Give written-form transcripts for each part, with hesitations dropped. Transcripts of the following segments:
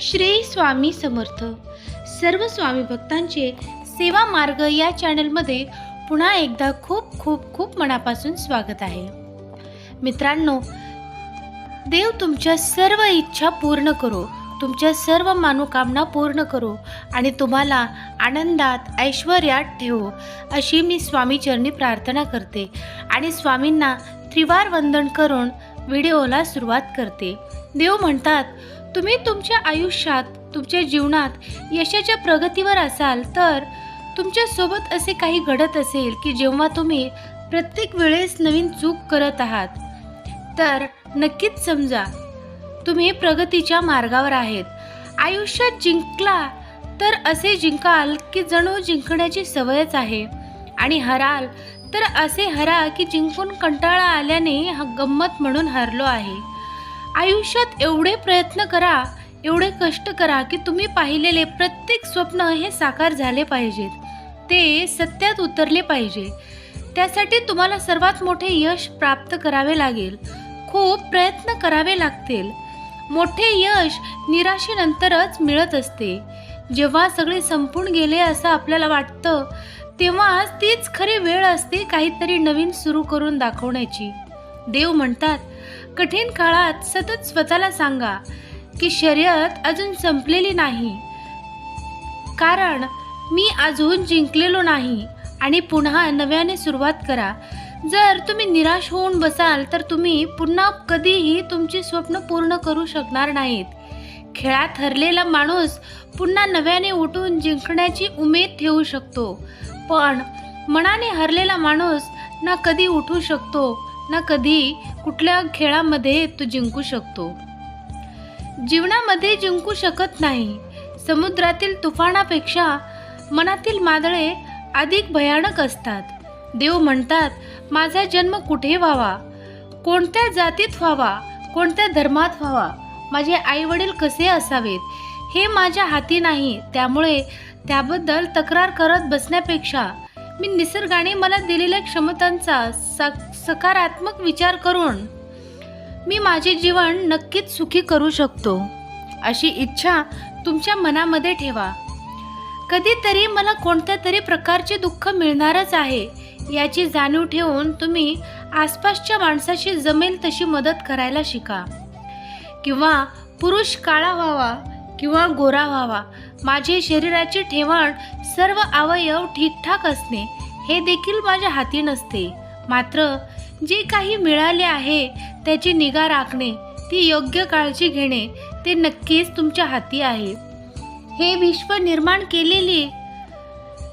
श्री स्वामी समर्थ. सर्व स्वामी भक्तांचे सेवा मार्ग या चॅनलमध्ये पुन्हा एकदा खूप खूप खूप मनापासून स्वागत आहे. मित्रांनो, देव तुमच्या सर्व इच्छा पूर्ण करो, तुमच्या सर्व मनोकामना पूर्ण करो आणि तुम्हाला आनंदात ऐश्वर्यात ठेवो, अशी मी स्वामी चरणी प्रार्थना करते आणि स्वामींना त्रिवार वंदन करून व्हिडिओला सुरुवात करते. देव म्हणतात, तुम्ही तुमच्या आयुष्यात, तुमच्या जीवनात यशाच्या प्रगतीवर असाल तर तुमच्यासोबत असे काही घडत असेल की जेव्हा तुम्ही प्रत्येक वेळेस नवीन चूक करत आहात, तर नक्कीच समजा तुम्ही प्रगतीच्या मार्गावर आहेत. आयुष्यात जिंकला तर असे जिंकाल की जणू जिंकण्याची सवयच आहे आणि हराल तर असे हरा की जिंकून कंटाळा आल्याने हा गंमत म्हणून हरलो आहे. आयुष्यात एवढे प्रयत्न करा, एवढे कष्ट करा की तुम्ही पाहिलेले प्रत्येक स्वप्न हे साकार झाले पाहिजेत, ते सत्यात उतरले पाहिजे. त्यासाठी तुम्हाला सर्वात मोठे यश प्राप्त करावे लागेल, खूप प्रयत्न करावे लागतील. मोठे यश निराशेनंतरच मिळत असते. जेव्हा सगळे संपून गेले असं आपल्याला वाटतं, तेव्हाच तीच खरी वेळ असते काहीतरी नवीन सुरू करून दाखवण्याची. देव म्हणतात, कठीण काळात सतत स्वतःला सांगा की शर्यत अजून संपलेली नाही, कारण मी अजून जिंकलेलो नाही आणि पुन्हा नव्याने सुरुवात करा. जर तुम्ही निराश होऊन बसाल तर तुम्ही पुन्हा कधीही तुमची स्वप्न पूर्ण करू शकणार नाहीत. खेळात हरलेला माणूस पुन्हा नव्याने उठून जिंकण्याची उमेद ठेवू शकतो, पण मनाने हरलेला माणूस ना कधी उठू शकतो ना कधी कुठल्या खेळामध्ये तो जिंकू शकतो. जीवनामध्ये जिंकू शकत नाही. समुद्रातील तुफानापेक्षा मनातील मादळे अधिक भयानक असतात. देव म्हणतात, माझा जन्म कुठे व्हावा, कोणत्या जातीत व्हावा, कोणत्या धर्मात व्हावा, माझे आईवडील कसे असावेत, हे माझ्या हाती नाही. त्यामुळे त्याबद्दल तक्रार करत बसण्यापेक्षा मी निसर्गाने मला दिलेल्या क्षमतांचा सकारात्मक विचार करून मी माझे जीवन नक्कीच सुखी करू शकतो, अशी इच्छा तुमच्या मनामध्ये ठेवा. कधीतरी मला कोणत्या तरी प्रकारचे दुःख मिळणारच आहे याची जाणीव ठेवून तुम्ही आसपासच्या माणसाशी जमेल तशी मदत करायला शिका. किंवा पुरुष काळा व्हावा किंवा गोरा व्हावा, माझे शरीराची ठेवण, सर्व अवयव ठीकठाक असणे हे देखील माझ्या हाती नसते. मात्र जे काही मिळाले आहे त्याची निगा राखणे, ती योग्य काळजी घेणे, ते नक्कीच तुमच्या हाती आहे. हे विश्व निर्माण केलेले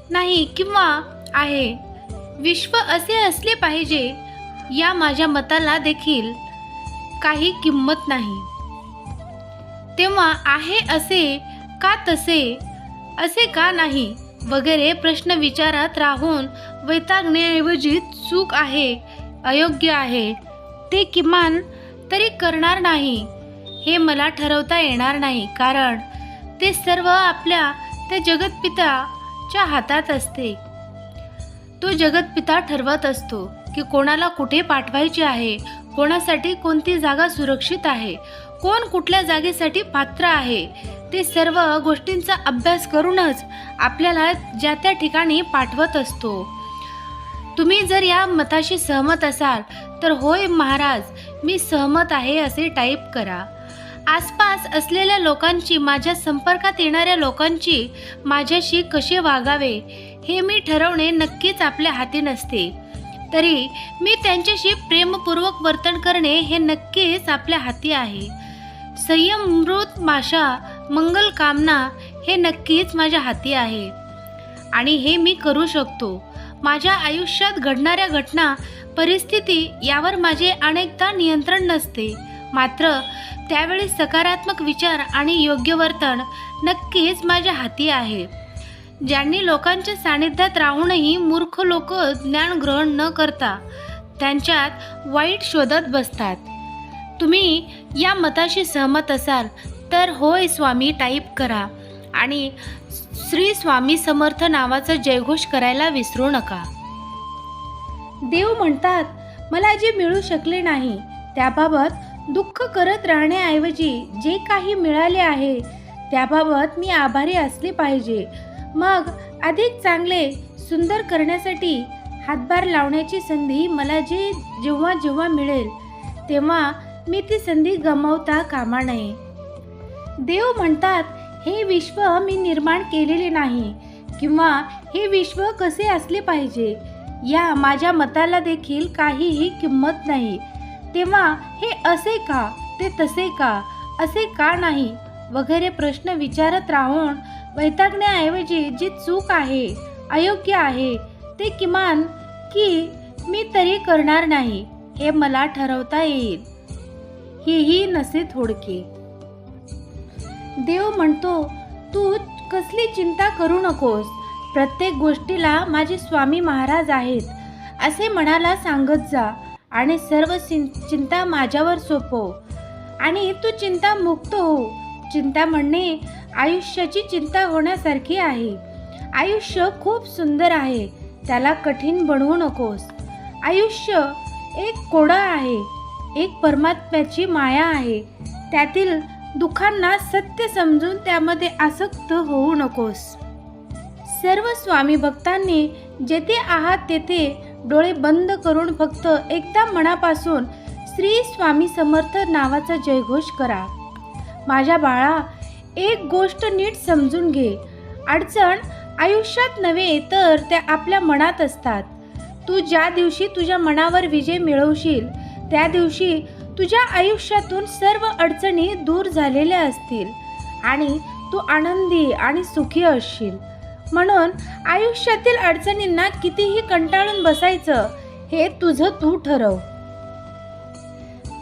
नाही किंवा आहे, विश्व असे असले पाहिजे या माझ्या मताला देखील काही किंमत नाही. तेव्हा आहे असे का, तसे असे का नाही वगैरे प्रश्न विचारात राहून वैतागण्याऐवजी चूक आहे, अयोग्य आहे ते किमान तरी करणार नाही हे मला ठरवता येणार नाही, कारण ते सर्व आपल्या त्या जगतपिताच्या हातात असते. तो जगतपिता ठरवत असतो की कोणाला कुठे पाठवायचे आहे, कोणासाठी कोणती जागा सुरक्षित आहे, कोण कुठल्या जागेसाठी पात्र आहे. ते सर्व गोष्टींचा अभ्यास करूनच आपल्याला ज्या त्या ठिकाणी पाठवत असतो. तुम्ही जर या मताशी सहमत असाल तर होय महाराज, मी सहमत आहे असे टाईप करा. आसपास असलेल्या लोकांची, माझ्या संपर्कात येणाऱ्या लोकांची माझ्याशी कसे वागावे हे मी ठरवणे नक्कीच आपल्या हाती नसते. तरी मी त्यांच्याशी प्रेमपूर्वक वर्तन करणे हे नक्कीच आपल्या हाती आहे. संयम, मृत माशा, मंगल कामना हे नक्कीच माझ्या हाती आहे आणि हे मी करू शकतो. माझ्या आयुष्यात घडणाऱ्या घटना, परिस्थिती यावर माझे अनेकदा नियंत्रण नसते, मात्र त्यावेळी सकारात्मक विचार आणि योग्य वर्तन नक्कीच माझ्या हाती आहे. ज्यांनी लोकांच्या सानिध्यात राहूनही मूर्ख लोक ज्ञान ग्रहण न करता त्यांच्यात वाईट शोधत बसतात. तुम्ही या मताशी सहमत असाल तर होय स्वामी टाईप करा आणि श्री स्वामी समर्थ नावाचा जयघोष करायला विसरू नका. देव म्हणतात, मला जे मिळू शकले नाही त्याबाबत दुःख करत राहण्याऐवजी जे काही मिळाले आहे त्याबाबत मी आभारी असले पाहिजे. मग अधिक चांगले सुंदर करण्यासाठी हातभार लावण्याची संधी मला जेव्हा जेव्हा मिळेल तेव्हा मी ती संधी गमावता कामा नये. देव म्हणतात, हे विश्व मी निर्माण केलेले नाही किंवा हे विश्व कसे असले पाहिजे या माझ्या मताला देखील काहीही किंमत नाही. तेव्हा हे असे का, ते तसे का, असे का नाही वगैरे प्रश्न विचारत राहून वैतागण्याऐवजी जी चूक आहे, अयोग्य आहे ते किमान की मी तरी करणार नाही हे मला ठरवता येईल. हीही नसे थोडके. देव म्हणतो, तू कसली चिंता करू नकोस. प्रत्येक गोष्टीला माझे स्वामी महाराज आहेत असे मनाला सांगत जा आणि सर्व चिंता माझ्यावर सोपव आणि तू चिंतामुक्त हो. चिंता म्हणणे आयुष्याची चिंता होण्यासारखी आहे. आयुष्य खूप सुंदर आहे, त्याला कठीण बनवू नकोस. आयुष्य एक कोडं आहे, एक परमात्म्याची माया आहे. त्यातील दुःखांना सत्य समजून त्यामध्ये आसक्त होऊ नकोस. सर्व स्वामी भक्तांनी जेथे आहात तेथे डोळे बंद करून फक्त एकदा मनापासून श्री स्वामी समर्थ नावाचा जयघोष करा. माझ्या बाळा, एक गोष्ट नीट समजून घे. अडचण आयुष्यात नव्हे तर त्या आपल्या मनात असतात. तू ज्या दिवशी तुझ्या मनावर विजय मिळवशील त्या दिवशी तुझ्या आयुष्यातून सर्व अडचणी दूर झालेल्या असतील आणि तू आनंदी आणि सुखी असशील. म्हणून आयुष्यातील अडचणींना कितीही कंटाळून बसायचं हे तुझं तू ठरव.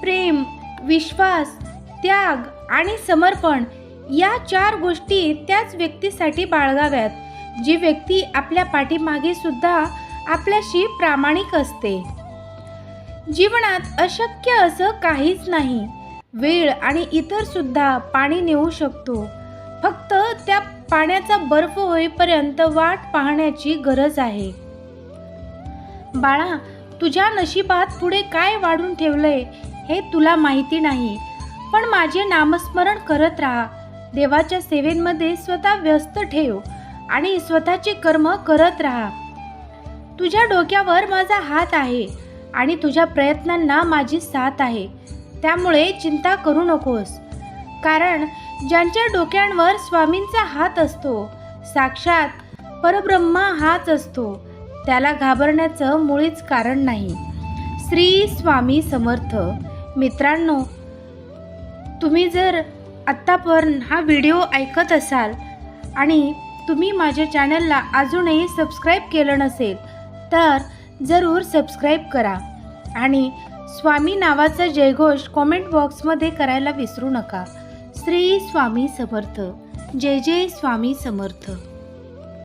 प्रेम, विश्वास, त्याग आणि समर्पण या 4 गोष्टी त्याच व्यक्तीसाठी बाळगाव्यात जी व्यक्ती आपल्या पाठीमागे सुद्धा आपल्याशी प्रामाणिक असते. जीवनात अशक्य असं काहीच नाही. वेळ आणि इतर सुद्धा पाणी नेऊ शकतो. फक्त त्या पाण्याचा बर्फ होईपर्यंत वाट पाहण्याची गरज आहे. बाळा, तुझ्या नशिबात पुढे काय वाढून ठेवलंय हे तुला माहिती नाही, पण माझे नामस्मरण करत राहा. देवाच्या सेवेमध्ये स्वतः व्यस्त ठेव आणि स्वतःचे कर्म करत राहा. तुझ्या डोक्यावर माझा हात आहे आणि तुझ्या प्रयत्नांना माझी साथ आहे. त्यामुळे चिंता करू नकोस, कारण ज्यांच्या डोक्यांवर स्वामींचा हात असतो, साक्षात परब्रह्मा हाच असतो, त्याला घाबरण्याचं मुळीच कारण नाही. श्री स्वामी समर्थ. मित्रांनो, तुम्ही जर आत्तापर्यंत हा व्हिडिओ ऐकत असाल आणि तुम्ही माझ्या चॅनलला अजूनही सबस्क्राईब केलं नसेल तर जरूर सबस्क्राईब करा आणि स्वामी नावाचा जयघोष कॉमेंट बॉक्समध्ये करायला विसरू नका. श्री स्वामी समर्थ. जय जय स्वामी समर्थ.